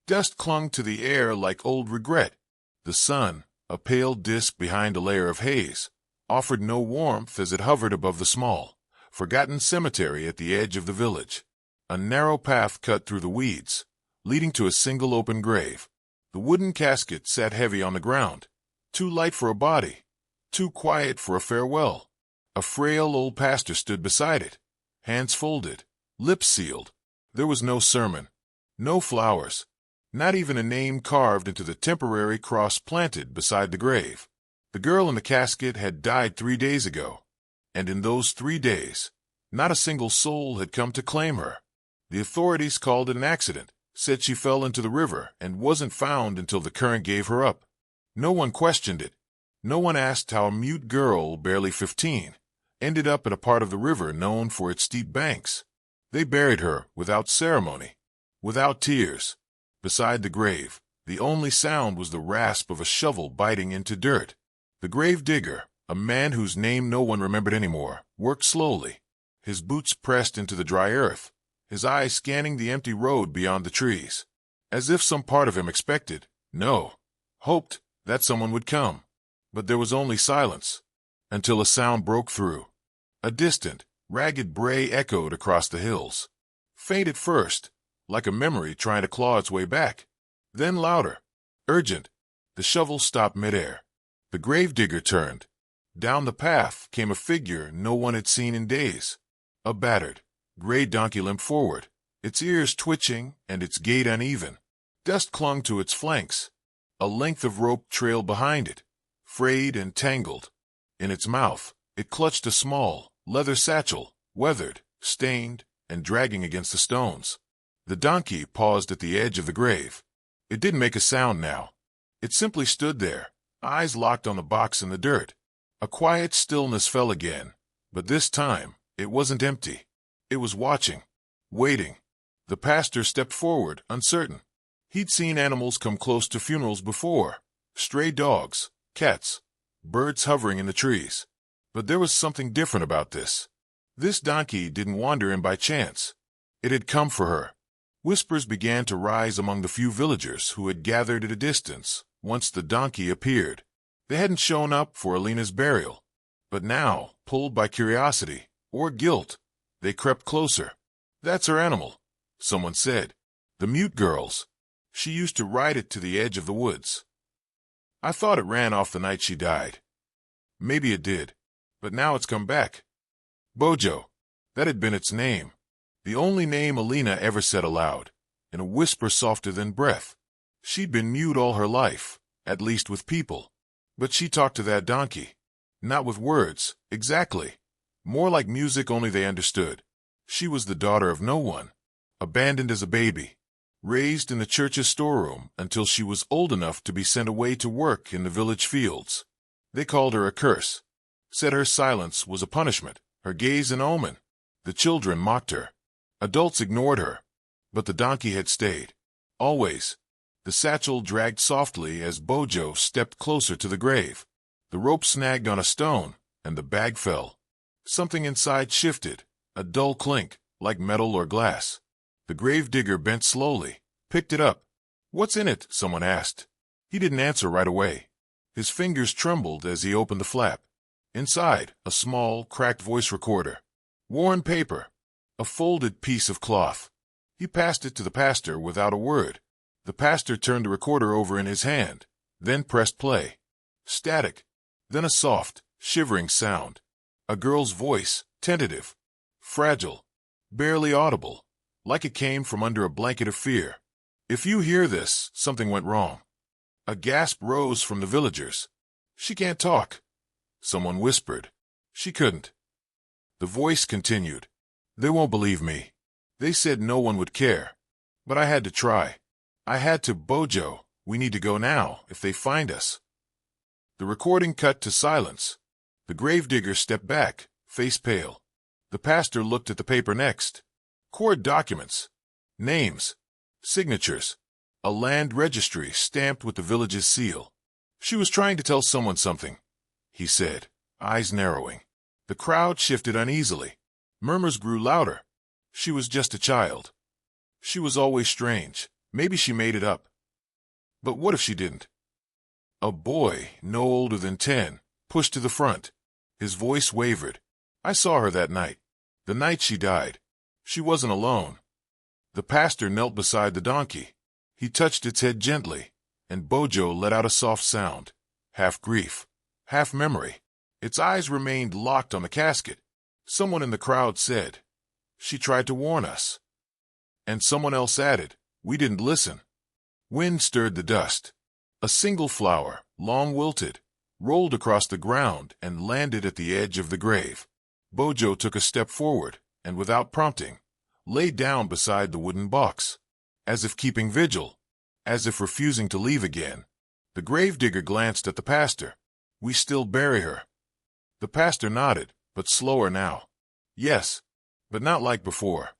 Dust clung to the air like old regret. The sun, a pale disk behind a layer of haze, offered no warmth as it hovered above the small, forgotten cemetery at the edge of the village. A narrow path cut through the weeds, leading to a single open grave. The wooden casket sat heavy on the ground, too light for a body, too quiet for a farewell. A frail old pastor stood beside it, hands folded, lips sealed. There was no sermon, no flowers, not even a name carved into the temporary cross planted beside the grave. The girl in the casket had died 3 days ago, and in those 3 days, not a single soul had come to claim her. The authorities called it an accident, said she fell into the river and wasn't found until the current gave her up. No one questioned it. No one asked how a mute girl, barely 15, ended up at a part of the river known for its steep banks. They buried her without ceremony, without tears. Beside the grave, the only sound was the rasp of a shovel biting into dirt. The grave digger, a man whose name no one remembered anymore, worked slowly, his boots pressed into the dry earth, his eyes scanning the empty road beyond the trees, as if some part of him expected, no, hoped, that someone would come. But there was only silence, until a sound broke through. A distant, ragged bray echoed across the hills. Faint at first, like a memory trying to claw its way back. Then louder, urgent. The shovel stopped midair. The gravedigger turned. Down the path came a figure no one had seen in days. A battered, gray donkey limped forward, its ears twitching and its gait uneven. Dust clung to its flanks. A length of rope trailed behind it, frayed and tangled. In its mouth, it clutched a small, leather satchel, weathered, stained, and dragging against the stones. The donkey paused at the edge of the grave. It didn't make a sound now. It simply stood there, eyes locked on the box in the dirt. A quiet stillness fell again, but this time, it wasn't empty. It was watching, waiting. The pastor stepped forward, uncertain. He'd seen animals come close to funerals before, stray dogs, cats, birds hovering in the trees. But there was something different about this. This donkey didn't wander in by chance. It had come for her. Whispers began to rise among the few villagers who had gathered at a distance once the donkey appeared. They hadn't shown up for Alina's burial, but now, pulled by curiosity or guilt, they crept closer. "That's her animal," someone said. "The mute girl's. She used to ride it to the edge of the woods. I thought it ran off the night she died. Maybe it did, but now it's come back." Bojo. That had been its name. The only name Alina ever said aloud, in a whisper softer than breath. She'd been mute all her life, at least with people. But she talked to that donkey. Not with words, exactly. More like music only they understood. She was the daughter of no one, abandoned as a baby, raised in the church's storeroom until she was old enough to be sent away to work in the village fields. They called her a curse, said her silence was a punishment, her gaze an omen. The children mocked her. Adults ignored her. But the donkey had stayed. Always. The satchel dragged softly as Bojo stepped closer to the grave. The rope snagged on a stone, and the bag fell. Something inside shifted, a dull clink, like metal or glass. The gravedigger bent slowly, picked it up. "What's in it?" someone asked. He didn't answer right away. His fingers trembled as he opened the flap. Inside, a small, cracked voice recorder. Worn paper. A folded piece of cloth. He passed it to the pastor without a word. The pastor turned the recorder over in his hand, then pressed play. Static. Then a soft, shivering sound. A girl's voice, tentative, fragile, barely audible, like it came from under a blanket of fear. "If you hear this, something went wrong." A gasp rose from the villagers. "She can't talk," someone whispered. "She couldn't." The voice continued. "They won't believe me. They said no one would care. But I had to try. I had to. Bojo, we need to go now, if they find us." The recording cut to silence. The gravedigger stepped back, face pale. The pastor looked at the paper next. Court documents. Names. Signatures. A land registry stamped with the village's seal. "She was trying to tell someone something," he said, eyes narrowing. The crowd shifted uneasily. Murmurs grew louder. She was just a child. She was always strange, Maybe she made it up. But what if she didn't? A boy, no older than 10, pushed to the front. His voice wavered. I saw her that night. The night she died. She wasn't alone. The pastor knelt beside the donkey. He touched its head gently, and Bojo let out a soft sound, half grief, half memory. Its eyes remained locked on the casket. Someone in the crowd said, "She tried to warn us." And someone else added, "We didn't listen." Wind stirred the dust. A single flower, long wilted, rolled across the ground and landed at the edge of the grave. Bojo took a step forward, and without prompting, lay down beside the wooden box, as if keeping vigil, as if refusing to leave again. The gravedigger glanced at the pastor. "We still bury her." The pastor nodded, but slower now. "Yes, but not like before."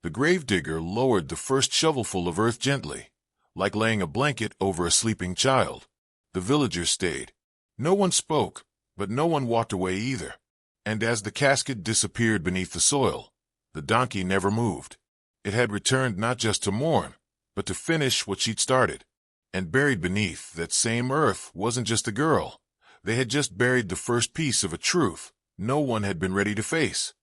The gravedigger lowered the first shovelful of earth gently, like laying a blanket over a sleeping child. The villagers stayed. No one spoke, but no one walked away either. And as the casket disappeared beneath the soil, the donkey never moved. It had returned not just to mourn, but to finish what she'd started. And buried beneath that same earth wasn't just a girl. They had just buried the first piece of a truth no one had been ready to face.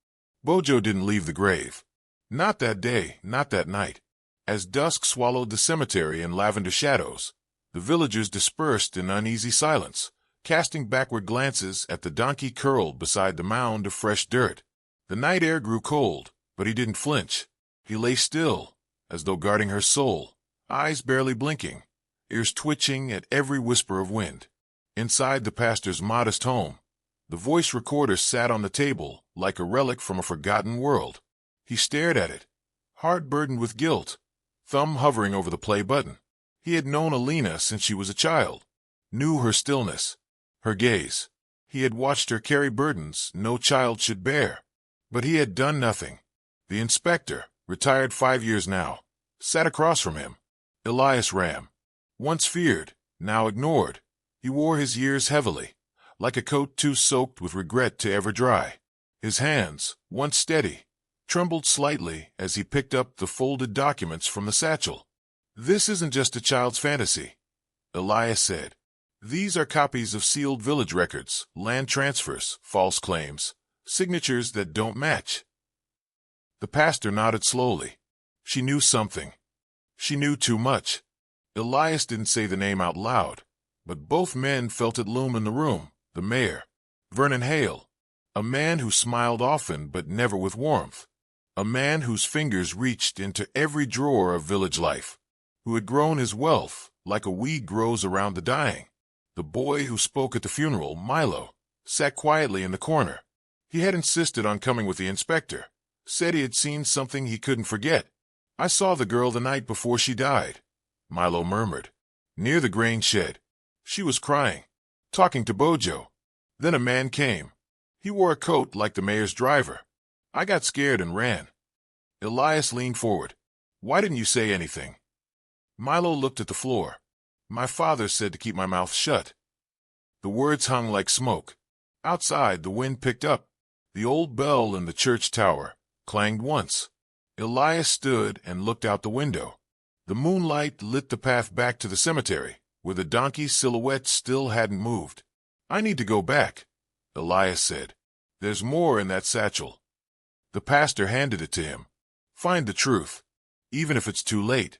Bojo didn't leave the grave. Not that day, not that night. As dusk swallowed the cemetery in lavender shadows, the villagers dispersed in uneasy silence, casting backward glances at the donkey curled beside the mound of fresh dirt. The night air grew cold, but he didn't flinch. He lay still, as though guarding her soul, eyes barely blinking, ears twitching at every whisper of wind. Inside the pastor's modest home, the voice recorder sat on the table like a relic from a forgotten world. He stared at it, heart burdened with guilt, thumb hovering over the play button. He had known Alina since she was a child, knew her stillness, her gaze. He had watched her carry burdens no child should bear. But he had done nothing. The inspector, retired 5 years now, sat across from him. Elias Ram. Once feared, now ignored. He wore his years heavily, like a coat too soaked with regret to ever dry. His hands, once steady, trembled slightly as he picked up the folded documents from the satchel. "This isn't just a child's fantasy," Elias said. "These are copies of sealed village records, land transfers, false claims, signatures that don't match." The pastor nodded slowly. She knew something. She knew too much. Elias didn't say the name out loud, but both men felt it loom in the room. The mayor, Vernon Hale, a man who smiled often but never with warmth, a man whose fingers reached into every drawer of village life, who had grown his wealth like a weed grows around the dying. The boy who spoke at the funeral, Milo, sat quietly in the corner. He had insisted on coming with the inspector, said he had seen something he couldn't forget. "I saw the girl the night before she died," Milo murmured, "near the grain shed. She was crying, talking to Bojo. Then a man came. He wore a coat like the mayor's driver. I got scared and ran." Elias leaned forward. "Why didn't you say anything?" Milo looked at the floor. "My father said to keep my mouth shut." The words hung like smoke. Outside, the wind picked up. The old bell in the church tower clanged once. Elias stood and looked out the window. The moonlight lit the path back to the cemetery, where the donkey's silhouette still hadn't moved. "I need to go back," Elias said. "There's more in that satchel." The pastor handed it to him. "Find the truth, even if it's too late."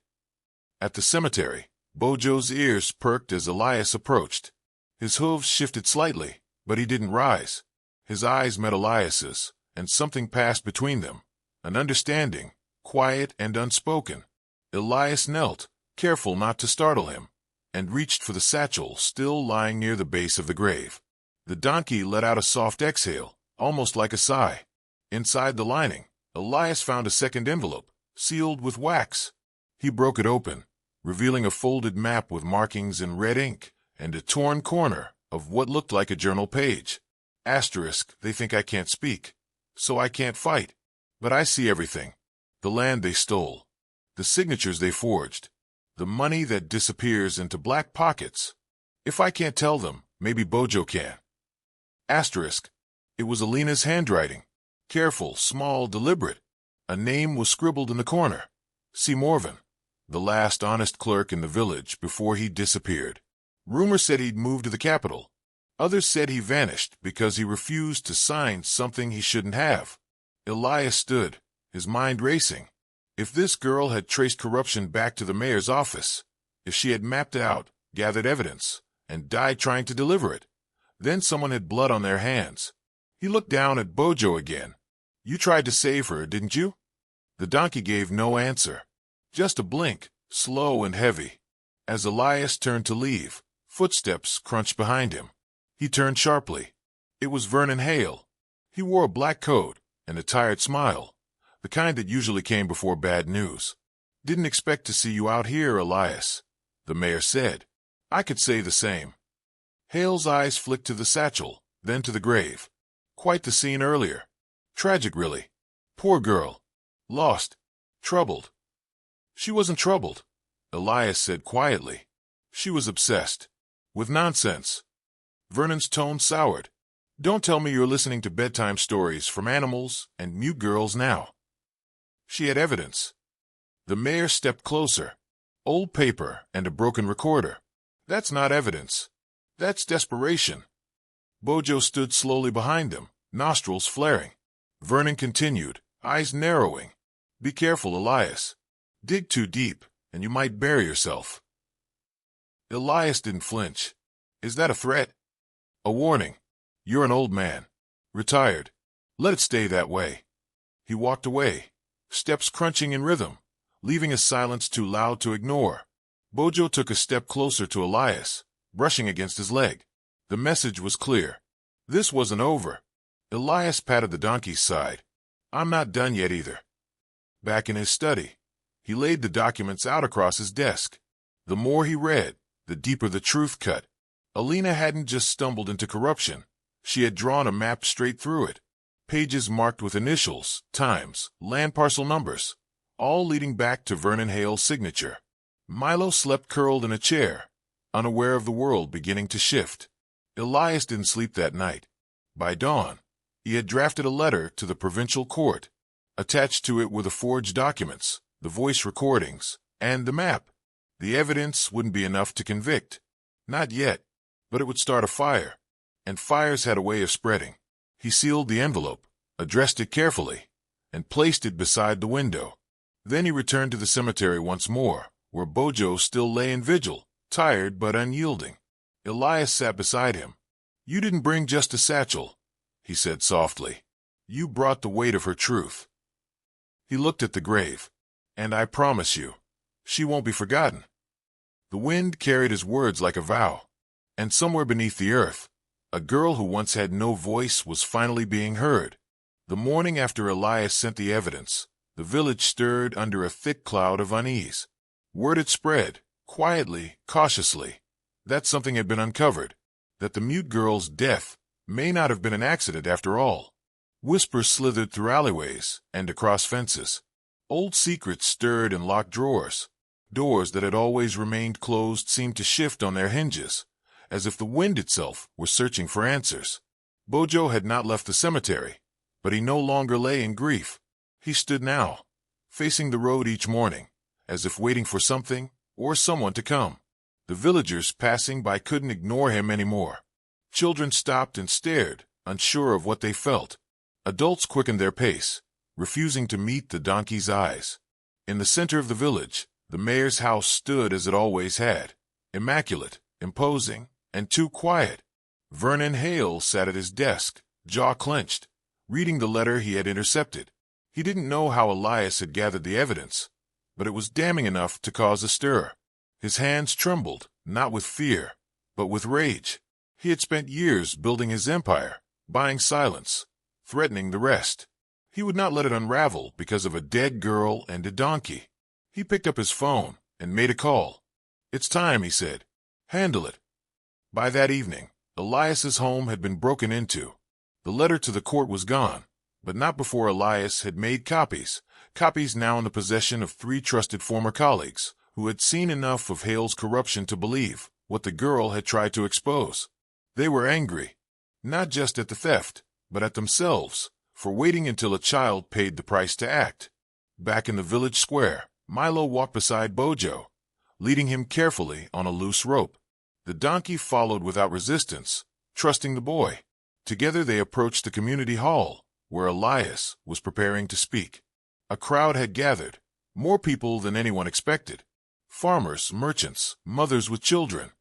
At the cemetery, Bojo's ears perked as Elias approached. His hooves shifted slightly, but he didn't rise. His eyes met Elias's, and something passed between them, an understanding, quiet and unspoken. Elias knelt, careful not to startle him, and reached for the satchel still lying near the base of the grave. The donkey let out a soft exhale, almost like a sigh. Inside the lining, Elias found a second envelope, sealed with wax. He broke it open, revealing a folded map with markings in red ink and a torn corner of what looked like a journal page. Asterisk, "They think I can't speak, so I can't fight. But I see everything. The land they stole, the signatures they forged, the money that disappears into black pockets. If I can't tell them, maybe Bojo can." Asterisk, it was Alina's handwriting. Careful, small, deliberate. A name was scribbled in the corner. C. Morvan. the last honest clerk in the village before he disappeared. Rumor said he'd moved to the capital. Others said he vanished because he refused to sign something he shouldn't have. Elias stood, his mind racing. If this girl had traced corruption back to the mayor's office, if she had mapped it out, gathered evidence, and died trying to deliver it, then someone had blood on their hands. He looked down at Bojo again. You tried to save her, didn't you? The donkey gave no answer. Just a blink, slow and heavy. As Elias turned to leave, footsteps crunched behind him. He turned sharply. It was Vernon Hale. He wore a black coat and a tired smile, the kind that usually came before bad news. Didn't expect to see you out here, Elias, the mayor said. I could say the same. Hale's eyes flicked to the satchel, then to the grave. Quite the scene earlier. Tragic, really. Poor girl. Lost. Troubled. She wasn't troubled, Elias said quietly. She was obsessed. With nonsense. Vernon's tone soured. Don't tell me you're listening to bedtime stories from animals and mute girls now. She had evidence. The mayor stepped closer. Old paper and a broken recorder. That's not evidence. That's desperation. Bojo stood slowly behind them, nostrils flaring. Vernon continued, eyes narrowing. Be careful, Elias. Dig too deep, and you might bury yourself. Elias didn't flinch. Is that a threat? A warning. You're an old man. Retired. Let it stay that way. He walked away, steps crunching in rhythm, leaving a silence too loud to ignore. Bojo took a step closer to Elias, brushing against his leg. The message was clear. This wasn't over. Elias patted the donkey's side. I'm not done yet either. Back in his study, he laid the documents out across his desk. The more he read, the deeper the truth cut. Alina hadn't just stumbled into corruption. She had drawn a map straight through it. Pages marked with initials, times, land parcel numbers, all leading back to Vernon Hale's signature. Milo slept curled in a chair, unaware of the world beginning to shift. Elias didn't sleep that night. By dawn, he had drafted a letter to the provincial court. Attached to it were the forged documents, the voice recordings, and the map. The evidence wouldn't be enough to convict. Not yet, but it would start a fire. And fires had a way of spreading. He sealed the envelope, addressed it carefully, and placed it beside the window. Then he returned to the cemetery once more, where Bojo still lay in vigil, tired but unyielding. Elias sat beside him. You didn't bring just a satchel, he said softly. You brought the weight of her truth. He looked at the grave. And I promise you, she won't be forgotten. The wind carried his words like a vow. And somewhere beneath the earth, a girl who once had no voice was finally being heard. The morning after Elias sent the evidence, the village stirred under a thick cloud of unease. Word had spread, quietly, cautiously, that something had been uncovered, that the mute girl's death may not have been an accident after all. Whispers slithered through alleyways and across fences. Old secrets stirred in locked drawers. Doors that had always remained closed seemed to shift on their hinges, as if the wind itself were searching for answers. Bojo had not left the cemetery, but he no longer lay in grief. He stood now, facing the road each morning, as if waiting for something or someone to come. The villagers passing by couldn't ignore him anymore. Children stopped and stared, unsure of what they felt. Adults quickened their pace, refusing to meet the donkey's eyes. In the center of the village, the mayor's house stood as it always had, immaculate, imposing, and too quiet. Vernon Hale sat at his desk, jaw clenched, reading the letter he had intercepted. He didn't know how Elias had gathered the evidence, but it was damning enough to cause a stir. His hands trembled, not with fear, but with rage. He had spent years building his empire, buying silence, threatening the rest. He would not let it unravel because of a dead girl and a donkey. He picked up his phone and made a call. It's time, he said. Handle it. By that evening, Elias's home had been broken into. The letter to the court was gone, but not before Elias had made copies now in the possession of 3 trusted former colleagues, who had seen enough of Hale's corruption to believe what the girl had tried to expose. They were angry, not just at the theft, but at themselves, for waiting until a child paid the price to act. Back in the village square, Milo walked beside Bojo, leading him carefully on a loose rope. The donkey followed without resistance, trusting the boy. Together they approached the community hall, where Elias was preparing to speak. A crowd had gathered, more people than anyone expected. Farmers, merchants, mothers with children,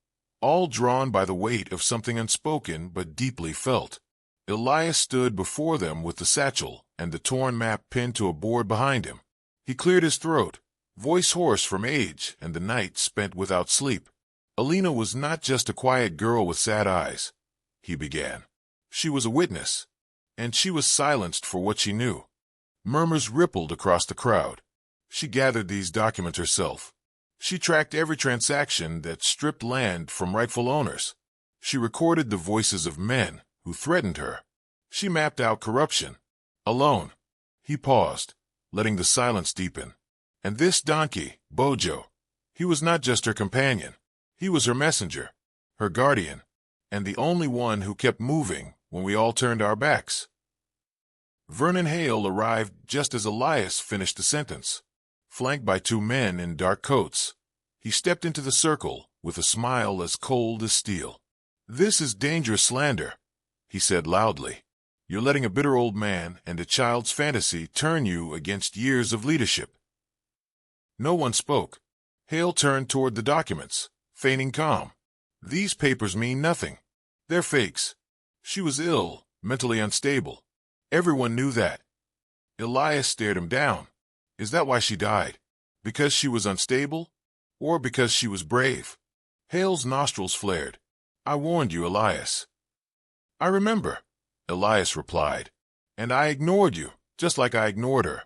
all drawn by the weight of something unspoken but deeply felt. Elias stood before them with the satchel and the torn map pinned to a board behind him. He cleared his throat, voice hoarse from age and the night spent without sleep. Alina was not just a quiet girl with sad eyes, he began. She was a witness, and she was silenced for what she knew. Murmurs rippled across the crowd. She gathered these documents herself. She tracked every transaction that stripped land from rightful owners. She recorded the voices of men who threatened her. She mapped out corruption. Alone. He paused, letting the silence deepen. And this donkey, Bojo, he was not just her companion. He was her messenger, her guardian, and the only one who kept moving when we all turned our backs. Vernon Hale arrived just as Elias finished the sentence. Flanked by two men in dark coats, he stepped into the circle with a smile as cold as steel. "This is dangerous slander," he said loudly. "You're letting a bitter old man and a child's fantasy turn you against years of leadership." No one spoke. Hale turned toward the documents, feigning calm. "These papers mean nothing. They're fakes." She was ill, mentally unstable. Everyone knew that. Elias stared him down. Is that why she died? Because she was unstable? Or because she was brave? Hale's nostrils flared. "I warned you, Elias." "I remember," Elias replied. "And I ignored you, just like I ignored her."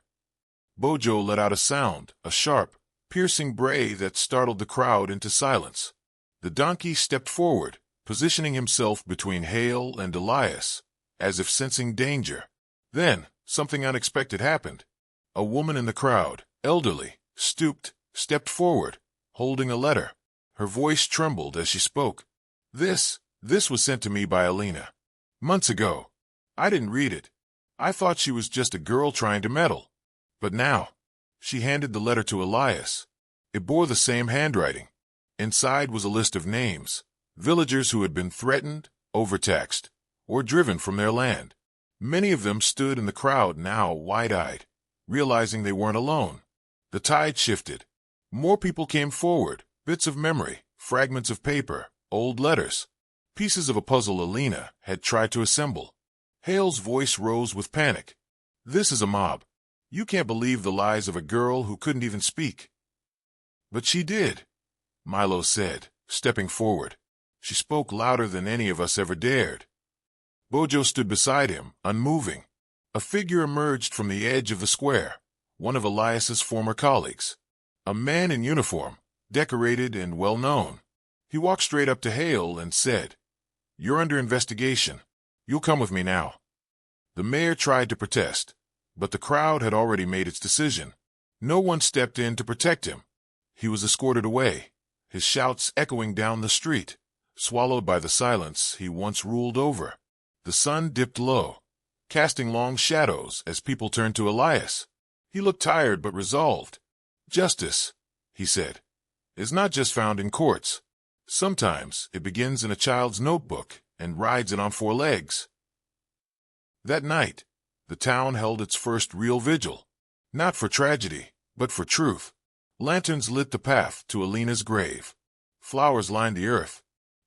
Bojo let out a sound, a sharp, piercing bray that startled the crowd into silence. The donkey stepped forward, positioning himself between Hale and Elias, as if sensing danger. Then, something unexpected happened. A woman in the crowd, elderly, stooped, stepped forward, holding a letter. Her voice trembled as she spoke. This was sent to me by Alina. Months ago. I didn't read it. I thought she was just a girl trying to meddle. But now," she handed the letter to Elias. It bore the same handwriting. Inside was a list of names, villagers who had been threatened, overtaxed, or driven from their land. Many of them stood in the crowd now wide-eyed, realizing they weren't alone. The tide shifted. More people came forward, bits of memory, fragments of paper, old letters, pieces of a puzzle Alina had tried to assemble. Hale's voice rose with panic. "This is a mob. You can't believe the lies of a girl who couldn't even speak." "But she did," Milo said, stepping forward. "She spoke louder than any of us ever dared." Bojo stood beside him, unmoving. A figure emerged from the edge of the square, one of Elias's former colleagues. A man in uniform, decorated and well-known. He walked straight up to Hale and said, "You're under investigation. You'll come with me now." The mayor tried to protest, but the crowd had already made its decision. No one stepped in to protect him. He was escorted away, his shouts echoing down the street, swallowed by the silence he once ruled over. The sun dipped low, casting long shadows as people turned to Elias. He looked tired but resolved. "Justice," he said, "is not just found in courts. Sometimes it begins in a child's notebook and rides it on four legs." That night, the town held its first real vigil, not for tragedy, but for truth. Lanterns lit the path to Alina's grave. Flowers lined the earth.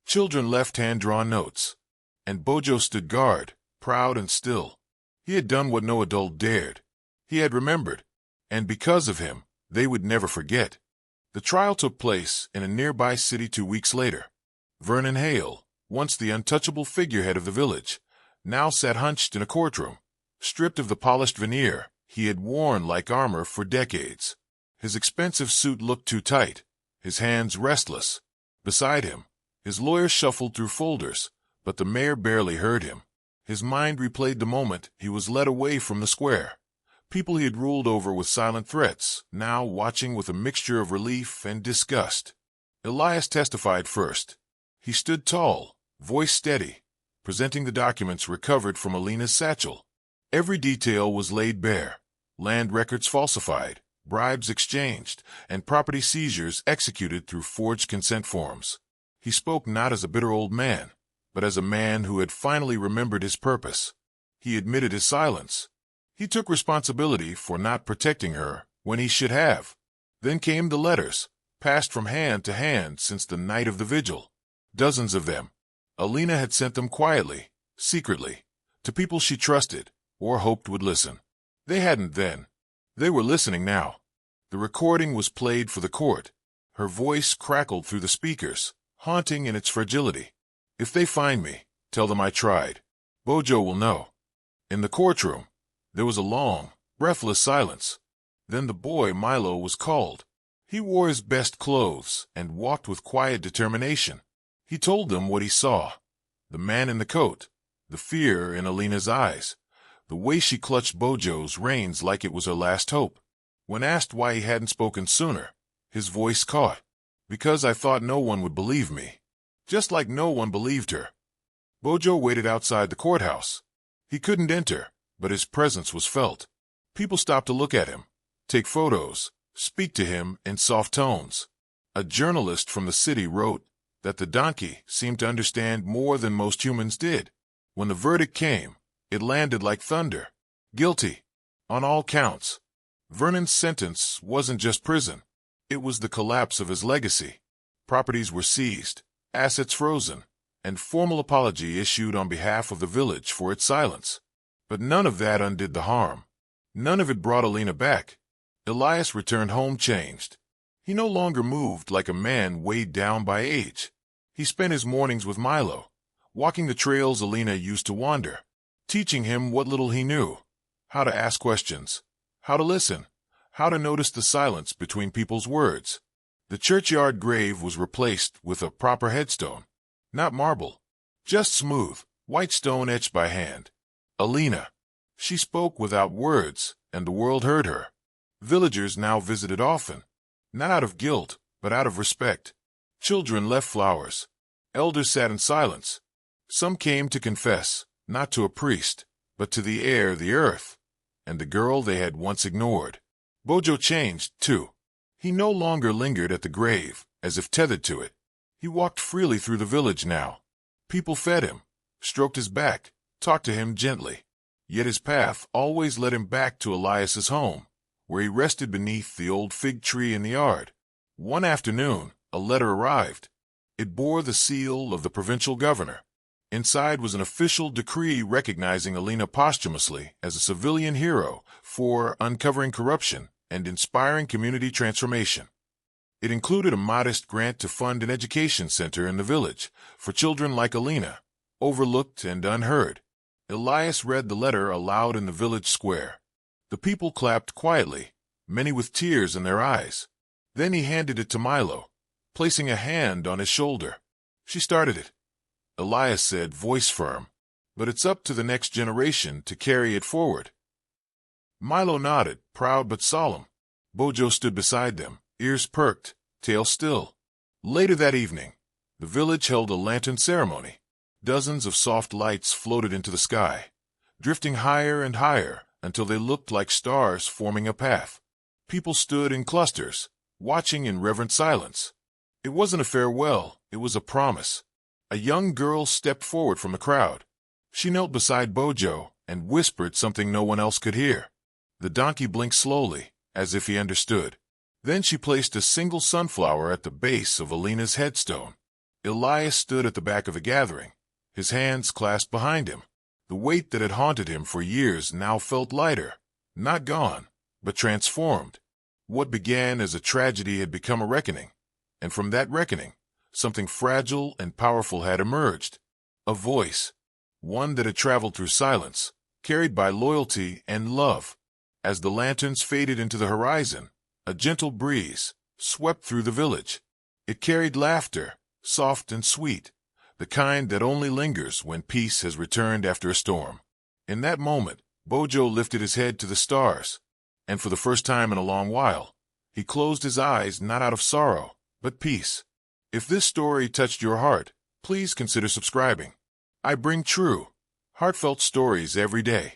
Children left hand-drawn notes. And Bojo stood guard, proud and still. He had done what no adult dared. He had remembered, and because of him, they would never forget. The trial took place in a nearby city 2 weeks later. Vernon Hale, once the untouchable figurehead of the village, now sat hunched in a courtroom, stripped of the polished veneer he had worn like armor for decades. His expensive suit looked too tight, his hands restless. Beside him, his lawyer shuffled through folders, but the mayor barely heard him. His mind replayed the moment he was led away from the square. People he had ruled over with silent threats, now watching with a mixture of relief and disgust. Elias testified first. He stood tall, voice steady, presenting the documents recovered from Alina's satchel. Every detail was laid bare, land records falsified, bribes exchanged, and property seizures executed through forged consent forms. He spoke not as a bitter old man, but as a man who had finally remembered his purpose. He admitted his silence. He took responsibility for not protecting her when he should have. Then came the letters, passed from hand to hand since the night of the vigil. Dozens of them. Alina had sent them quietly, secretly, to people she trusted or hoped would listen. They hadn't then. They were listening now. The recording was played for the court. Her voice crackled through the speakers, haunting in its fragility. If they find me, tell them I tried. Bojo will know. In the courtroom, there was a long, breathless silence. Then the boy Milo was called. He wore his best clothes and walked with quiet determination. He told them what he saw. The man in the coat, the fear in Alina's eyes, the way she clutched Bojo's reins like it was her last hope. When asked why he hadn't spoken sooner, his voice caught. Because I thought no one would believe me. Just like no one believed her. Bojo waited outside the courthouse. He couldn't enter, but his presence was felt. People stopped to look at him, take photos, speak to him in soft tones. A journalist from the city wrote that the donkey seemed to understand more than most humans did. When the verdict came, it landed like thunder. Guilty. On all counts. Vernon's sentence wasn't just prison. It was the collapse of his legacy. Properties were seized, assets frozen, and formal apology issued on behalf of the village for its silence. But none of that undid the harm. None of it brought Alina back. Elias returned home changed. He no longer moved like a man weighed down by age. He spent his mornings with Milo, walking the trails Alina used to wander, teaching him what little he knew, how to ask questions, how to listen, how to notice the silence between people's words. The churchyard grave was replaced with a proper headstone, not marble, just smooth, white stone etched by hand. Alina. She spoke without words, and the world heard her. Villagers now visited often, not out of guilt, but out of respect. Children left flowers. Elders sat in silence. Some came to confess, not to a priest, but to the air, the earth, and the girl they had once ignored. Bojo changed, too. He no longer lingered at the grave, as if tethered to it. He walked freely through the village now. People fed him, stroked his back, talked to him gently. Yet his path always led him back to Elias's home, where he rested beneath the old fig tree in the yard. One afternoon, a letter arrived. It bore the seal of the provincial governor. Inside was an official decree recognizing Alina posthumously as a civilian hero for uncovering corruption and inspiring community transformation. It included a modest grant to fund an education center in the village for children like Alina, overlooked and unheard. Elias read the letter aloud in the village square. The people clapped quietly, many with tears in their eyes. Then he handed it to Milo, placing a hand on his shoulder. She started it. Elias said, voice firm, but it's up to the next generation to carry it forward. Milo nodded, proud but solemn. Bojo stood beside them, ears perked, tail still. Later that evening, the village held a lantern ceremony. Dozens of soft lights floated into the sky, drifting higher and higher until they looked like stars forming a path. People stood in clusters, watching in reverent silence. It wasn't a farewell, it was a promise. A young girl stepped forward from the crowd. She knelt beside Bojo and whispered something no one else could hear. The donkey blinked slowly, as if he understood. Then she placed a single sunflower at the base of Alina's headstone. Elias stood at the back of the gathering, his hands clasped behind him. The weight that had haunted him for years now felt lighter, not gone, but transformed. What began as a tragedy had become a reckoning, and from that reckoning, something fragile and powerful had emerged. A voice, one that had traveled through silence, carried by loyalty and love. As the lanterns faded into the horizon, a gentle breeze swept through the village. It carried laughter, soft and sweet, the kind that only lingers when peace has returned after a storm. In that moment, Bojo lifted his head to the stars, and for the first time in a long while, he closed his eyes not out of sorrow, but peace. If this story touched your heart, please consider subscribing. I bring true, heartfelt stories every day.